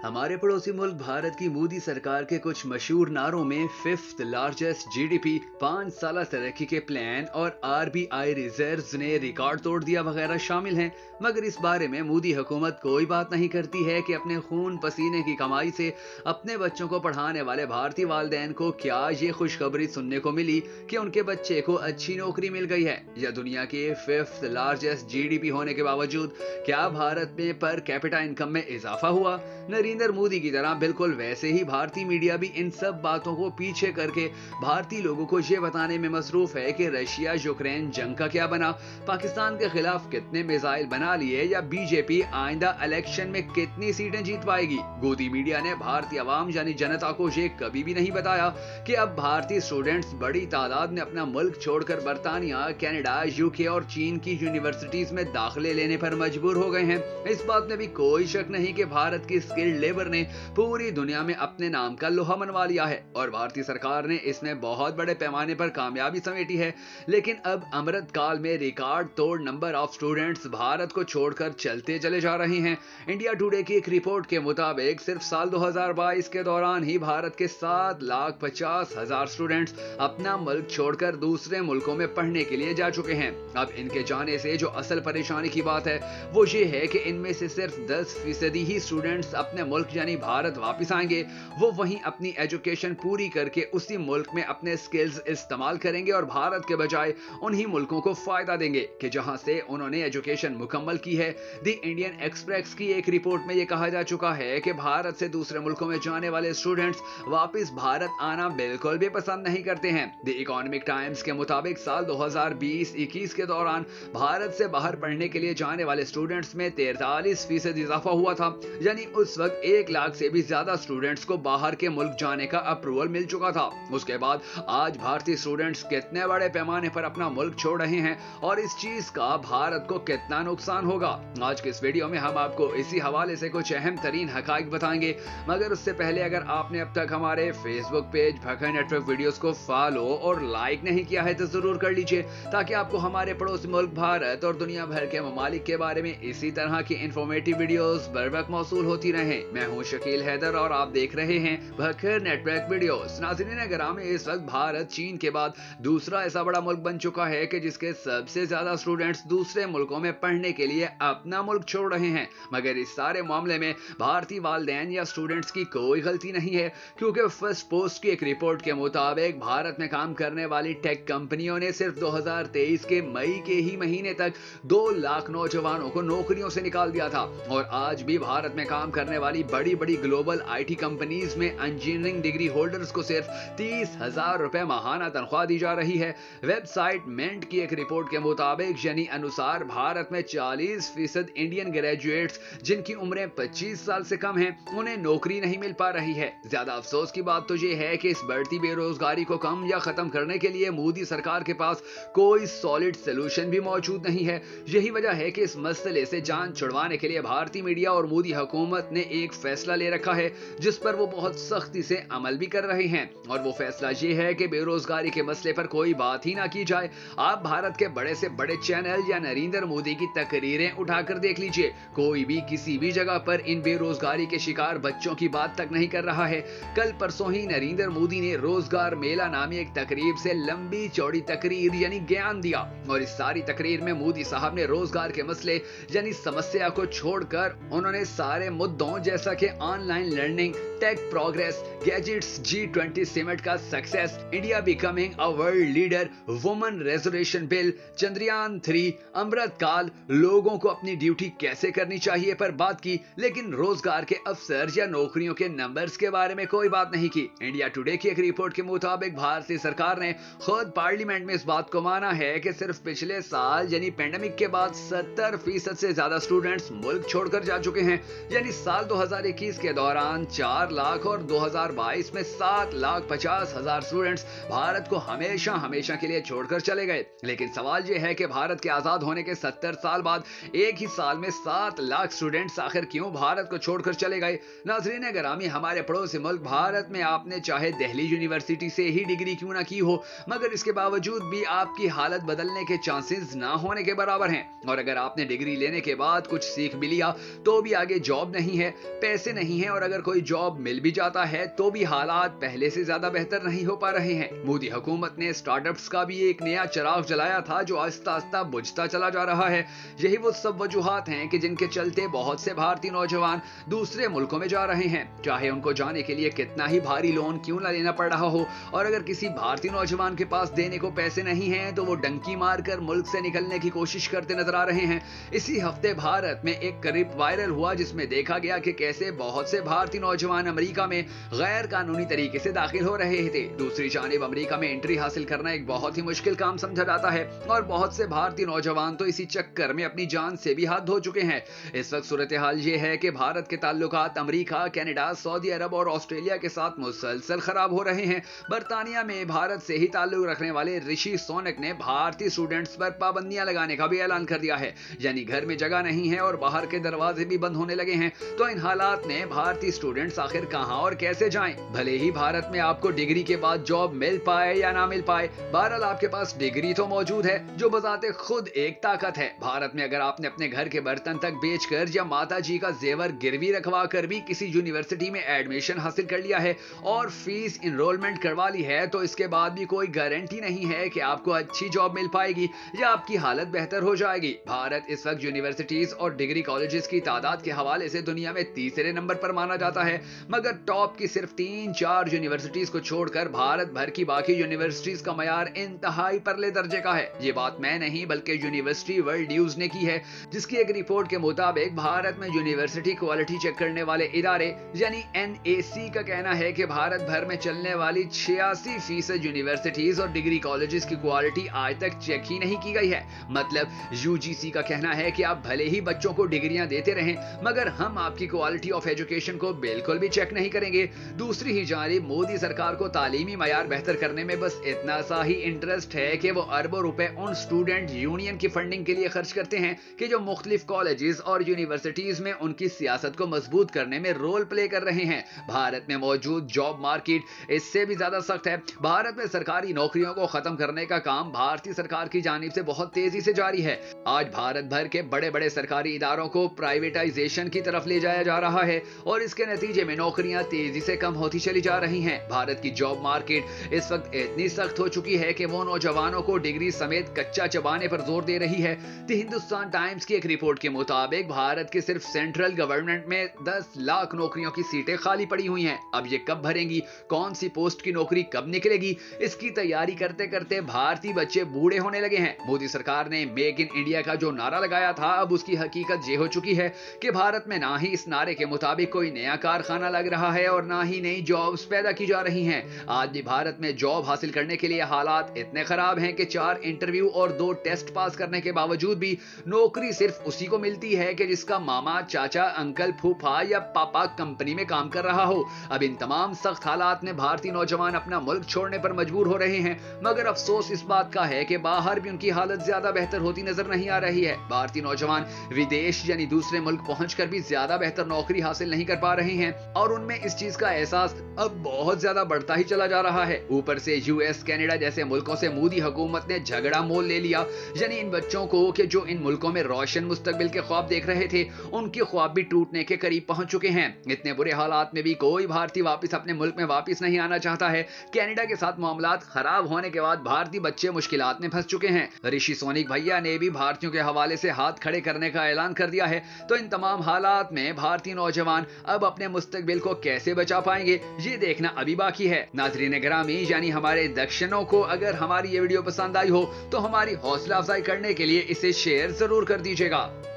हमारे पड़ोसी मुल्क भारत की मोदी सरकार के कुछ मशहूर नारों में फिफ्थ लार्जेस्ट जीडीपी, 5 साल तरक्की के प्लान और आरबीआई रिजर्व्स ने रिकॉर्ड तोड़ दिया वगैरह शामिल हैं। मगर इस बारे में मोदी हुकूमत कोई बात नहीं करती है कि अपने खून पसीने की कमाई से अपने बच्चों को पढ़ाने वाले भारतीय वालिदैन को क्या ये खुशखबरी सुनने को मिली कि उनके बच्चे को अच्छी नौकरी मिल गई है, या दुनिया के फिफ्थ लार्जेस्ट जीडीपी होने के बावजूद क्या भारत में पर कैपिटा इनकम में इजाफा हुआ। नरेंद्र मोदी की तरह बिल्कुल वैसे ही भारतीय मीडिया भी इन सब बातों को पीछे करके भारतीय लोगों को ये बताने में मसरूफ है कि रशिया यूक्रेन जंग का क्या बना, पाकिस्तान के खिलाफ कितने मिसाइल बना लिए, या बीजेपी आइंदा इलेक्शन में कितनी सीटें जीत पाएगी। गोदी मीडिया ने भारतीय आवाम यानी जनता को ये कभी भी नहीं बताया कि अब भारतीय स्टूडेंट्स बड़ी तादाद में अपना मुल्क छोड़कर बर्तानिया, कनाडा, यूके और चीन की यूनिवर्सिटीज में दाखिले लेने पर मजबूर हो गए हैं। इस बात में भी कोई शक नहीं कि भारत की स्किल्ड लेबर ने पूरी दुनिया में अपने नाम का लोहा मनवा लिया है और भारतीय सरकार ने इसमें बहुत बड़े पैमाने पर कामयाबी समेटी है। लेकिन अब अमृत काल में रिकॉर्ड तोड़ नंबर ऑफ स्टूडेंट्स भारत को छोड़कर चलते चले जा रहे हैं। इंडिया टुडे की एक रिपोर्ट के मुताबिक सिर्फ साल 2022 के दौरान ही भारत के 7,50,000 स्टूडेंट्स अपना मुल्क छोड़कर दूसरे मुल्कों में पढ़ने के लिए जा चुके हैं। अब इनके जाने से जो असल परेशानी की बात है वो ये है कि इनमें से सिर्फ 10% ही स्टूडेंट्स अपने मुल्क यानी भारत वापस आएंगे। वो वहीं अपनी एजुकेशन पूरी करके उसी मुल्क में अपने स्किल्स इस्तेमाल करेंगे और भारत के बजाय उन्हीं मुल्कों को फायदा देंगे कि जहां से उन्होंने एजुकेशन मुकम्मल की है। द इंडियन एक्सप्रेस की एक रिपोर्ट में यह कहा जा चुका है कि भारत से दूसरे मुल्कों में जाने वाले स्टूडेंट्स वापस भारत आना बिल्कुल भी पसंद नहीं करते हैं। द इकोनॉमिक टाइम्स के मुताबिक साल 2020-21 के दौरान भारत से बाहर पढ़ने के लिए जाने वाले स्टूडेंट्स में 43% इजाफा हुआ था, यानी उस वक्त 1 लाख से भी ज्यादा स्टूडेंट्स को बाहर के मुल्क जाने का अप्रूवल मिल चुका था। उसके बाद आज भारतीय स्टूडेंट्स कितने बड़े पैमाने पर अपना मुल्क छोड़ रहे हैं और इस चीज का भारत को कितना नुकसान होगा, आज के इस वीडियो में हम आपको इसी हवाले से कुछ अहम तरीन हकाइक बताएंगे। मगर उससे पहले अगर आपने अब तक हमारे Facebook page Bhakkar network videos को फॉलो और लाइक नहीं किया है तो जरूर कर लीजिए, ताकि आपको हमारे पड़ोसी मुल्क भारत और दुनिया भर के ममालिक के बारे में इसी तरह की इंफॉर्मेटिव वीडियोस बर वक्त मौसूल होती रहे। मैं हूं शकील हैदर और आप देख रहे हैं भखर नेटवर्क वीडियोस। नाज़रीन ग्रामी, इस वक्त भारत चीन के बाद दूसरा ऐसा बड़ा मुल्क बन चुका है कि जिसके सबसे ज्यादा स्टूडेंट्स दूसरे मुल्कों में पढ़ने के लिए अपना मुल्क छोड़ रहे हैं। मगर इस सारे मामले में भारतीय वालिदैन या स्टूडेंट्स की कोई गलती नहीं है, क्योंकि फर्स्ट पोस्ट की एक रिपोर्ट के मुताबिक भारत में काम करने वाली टेक कंपनियों ने सिर्फ 2023 के मई के ही महीने तक 2 लाख नौजवानों को नौकरियों से निकाल दिया था। और आज भी भारत में काम करने वाली बड़ी बड़ी ग्लोबल आईटी कंपनीज में इंजीनियरिंग डिग्री होल्डर्स को सिर्फ 30,000 रुपए माहाना तनख्वाह दी जा रही है। वेबसाइट मेंट की एक रिपोर्ट के मुताबिक यानी अनुसार भारत में 40% इंडियन ग्रेजुएट्स जिनकी उम्रें 25 साल से कम है उन्हें नौकरी नहीं मिल पा रही है। ज्यादा अफसोस की बात तो यह है कि इस बढ़ती बेरोजगारी को कम या खत्म करने के लिए मोदी सरकार के पास कोई सॉलिड सोल्यूशन भी मौजूद नहीं है। यही वजह है कि इस मसले से जान छुड़वाने के लिए भारतीय मीडिया और मोदी हुकूमत ने एक फैसला ले रखा है जिस पर वो बहुत सख्ती से अमल भी कर रहे हैं। और वो फैसला ये है कि बेरोजगारी के मसले पर कोई बात ही ना की जाए। आप भारत के बड़े से बड़े चैनल या नरेंद्र मोदी की तकरीरें उठाकर देख लीजिए, कोई भी किसी भी जगह पर इन बेरोजगारी के शिकार बच्चों की बात तक नहीं कर रहा है। कल परसों ही नरेंद्र मोदी ने रोजगार मेला नामी एक तकरीब से लंबी चौड़ी तकरीर यानी ज्ञान दिया और इस सारी तकरीर में मोदी साहब ने रोजगार के मसले यानी समस्या को छोड़कर उन्होंने सारे मुद्दों जैसा कि online learning, tech progress, gadgets, G20 summit का success, India becoming a world leader, women reservation bill, Chandrayaan 3, Amrit Kaal, लोगों को अपनी ड्यूटी कैसे करनी चाहिए पर बात की। लेकिन रोजगार के अवसर या नौकरियों के नंबर्स के बारे में कोई बात नहीं की। इंडिया टुडे की एक रिपोर्ट के मुताबिक भारतीय सरकार ने खुद पार्लियामेंट में इस बात को माना है कि सिर्फ पिछले साल यानी पेंडेमिक के बाद 70% से ज्यादा स्टूडेंट्स मुल्क छोड़कर जा चुके हैं। यानी साल 2021 के दौरान 4 4 लाख और 2022 में 7,50,000 स्टूडेंट्स भारत को हमेशा के लिए छोड़कर चले गए। लेकिन सवाल यह है कि भारत के आजाद होने के 70 साल बाद एक ही साल में 7 लाख स्टूडेंट्स आखिर क्यों भारत को छोड़कर चले गए? नाज़रीन गिरामी, हमारे पड़ोसी मुल्क भारत में आपने चाहे दिल्ली यूनिवर्सिटी से ही डिग्री क्यों ना की हो, मगर इसके बावजूद भी आपकी हालत बदलने के चांसेस ना होने के बराबर हैं। और अगर आपने डिग्री लेने के बाद कुछ सीख भी लिया तो भी आगे जॉब नहीं है, पैसे नहीं है, और अगर कोई जॉब मिल भी जाता है तो भी हालात पहले से ज्यादा बेहतर नहीं हो पा रहे हैं। मोदी हुकूमत ने स्टार्टअप्स का भी एक नया चिराग जलाया था जो आहिस्ता आहिस्ता बुझता चला जा रहा है। यही वो सब वजूहात हैं कि जिनके चलते बहुत से भारतीय नौजवान दूसरे मुल्कों में जा रहे हैं, चाहे उनको जाने के लिए कितना ही भारी लोन क्यों ना लेना पड़ रहा हो। और अगर किसी भारतीय नौजवान के पास देने को पैसे नहीं हैं तो वो डंकी मारकर मुल्क से निकलने की कोशिश करते नजर आ रहे हैं। इसी हफ्ते भारत में एक क्लिप वायरल हुआ जिसमें देखा गया कि कैसे बहुत से भारतीय नौजवान अमेरिका में गैर कानूनी तरीके से दाखिल हो रहे थे। दूसरी जानिब अमेरिका में एंट्री हासिल करना एक बहुत ही मुश्किल काम समझा जाता है और बहुत से भारतीय नौजवान तो इसी चक्कर में अपनी जान से भी हाथ धो चुके हैं। इस वक्त सूरत हाल ये है कि भारत के ताल्लुकात अमेरिका, कनाडा, सऊदी अरब और ऑस्ट्रेलिया के साथ मुसलसल खराब हो रहे हैं। बरतानिया में भारत से ही ताल्लुक रखने वाले ऋषि सुनक ने भारतीय स्टूडेंट्स पर पाबंदियां लगाने का भी ऐलान कर दिया है, यानी घर में जगह नहीं है और बाहर के दरवाजे भी बंद होने लगे हैं। तो इन हालात में भारतीय स्टूडेंट्स आखिर कहां और कैसे जाएं? भले ही भारत में आपको डिग्री के बाद जॉब मिल पाए या ना मिल पाए, बहरहाल आपके पास डिग्री तो मौजूद है जो बजाते खुद एक ताकत है। भारत में अगर आपने अपने घर के बर्तन तक बेचकर या माता जी का जेवर गिरवी रखवा कर भी किसी यूनिवर्सिटी में एडमिशन हासिल कर लिया है और फीस इनरोलमेंट करवा ली है, तो इसके बाद भी कोई गारंटी नहीं है कि आपको अच्छी जॉब मिल पाएगी या आपकी हालत बेहतर हो जाएगी। भारत इस वक्त यूनिवर्सिटीज और डिग्री कॉलेजेस की तादाद के हवाले से दुनिया में तीसरे नंबर पर माना जाता है, मगर टॉप की सिर्फ 3-4 यूनिवर्सिटीज को छोड़कर भारत भर की बाकी यूनिवर्सिटीज का मयार इंतहाई परले दर्जे का है। ये बात मैं नहीं बल्कि यूनिवर्सिटी वर्ल्ड न्यूज ने की है, जिसकी एक रिपोर्ट के मुताबिक भारत में यूनिवर्सिटी क्वालिटी चेक करने वाले इदारे यानी NAC का कहना है कि भारत भर में चलने वाली 86% यूनिवर्सिटीज और डिग्री कॉलेजेस की क्वालिटी आज तक चेक ही नहीं की गई है। मतलब UGC का कहना है कि आप भले ही बच्चों को डिग्रियां देते रहें, मगर हम आपकी क्वालिटी ऑफ एजुकेशन को बिल्कुल भी चेक नहीं करेंगे। दूसरी ही जानिब मोदी सरकार को तालीमी मयार बेहतर करने में बस इतना सा ही इंटरेस्ट है कि वो अरबों रुपए उन स्टूडेंट यूनियन की फंडिंग के लिए खर्च करते हैं कि जो मुख्तलिफ कॉलेजेस और यूनिवर्सिटीज में उनकी सियासत को मजबूत करने में रोल प्ले कर रहे हैं। भारत में मौजूद जॉब मार्केट इससे भी ज्यादा सख्त है। भारत में सरकारी नौकरियों को खत्म करने का काम भारतीय सरकार की जानिब से बहुत तेजी से जारी है। आज भारत भर के बड़े बड़े सरकारी इदारों को प्राइवेटाइजेशन की तरफ ले जाया जा रहा है और इसके नतीजे में नौकरियां तेजी से कम होती चली जा रही हैं। भारत की जॉब मार्केट इस वक्त इतनी सख्त हो चुकी है कि वो नौजवानों को डिग्री समेत कच्चा चबाने पर जोर दे रही है। द हिंदुस्तान टाइम्स की एक रिपोर्ट के मुताबिक भारत के सिर्फ सेंट्रल गवर्नमेंट में 10 लाख नौकरियों की सीटें खाली पड़ी हुई हैं। अब ये कब भरेंगी, कौन सी पोस्ट की नौकरी कब निकलेगी, इसकी तैयारी करते करते भारतीय बच्चे बूढ़े होने लगे हैं। मोदी सरकार ने मेक इन इंडिया का जो नारा लगाया था, अब उसकी हकीकत ये हो चुकी है कि भारत में ना ही इस नारे के मुताबिक कोई नया कारखाना लग रहा है और ना ही नई जॉब्स पैदा की जा रही हैं। आज भी भारत में जॉब हासिल करने के लिए हालात इतने खराब हैं कि 4 इंटरव्यू और 2 टेस्ट पास करने के बावजूद भी नौकरी सिर्फ उसी को मिलती है कि जिसका मामा, चाचा, अंकल, फूफा या पापा कंपनी में काम कर रहा हो। अब इन तमाम सख्त हालात में भारतीय नौजवान अपना मुल्क छोड़ने पर मजबूर हो रहे हैं, मगर अफसोस इस बात का है कि बाहर भी उनकी हालत ज्यादा बेहतर होती नजर नहीं आ रही है। भारतीय नौजवान विदेश यानी दूसरे मुल्क पहुंचकर भी ज्यादा बेहतर नौकरी हासिल नहीं कर पा रहे हैं और उनमें इस चीज का एहसास अब बहुत ज्यादा बढ़ता ही चला जा रहा है। ऊपर से US, कनाडा जैसे मुल्कों से मोदी हुकूमत ने झगड़ा मोल ले लिया, यानी इन बच्चों को कि जो इन मुल्कों में रोशन मुस्तकबिल के ख्वाब देख रहे थे, उनके ख्वाब भी टूटने के करीब पहुंच चुके हैं। इतने बुरे हालात में भी कोई भारतीय वापस अपने मुल्क में वापस नहीं आना चाहता है। कनाडा के साथ मामलात खराब होने के बाद भारतीय बच्चे मुश्किलात में फंस चुके हैं। ऋषि सोनिक भैया ने भी भारतीयों के हवाले से हाथ खड़े करने का ऐलान कर दिया है। तो इन तमाम हालात में भारतीय नौजवान अब अपने मुस्तकबिल को कैसे बचा पाएंगे, ये देखना अभी बाकी है। नाज़रीन गिरामी, यानी हमारे दक्षिणों को अगर हमारी ये वीडियो पसंद आई हो तो हमारी हौसला अफजाई करने के लिए इसे शेयर जरूर कर दीजिएगा।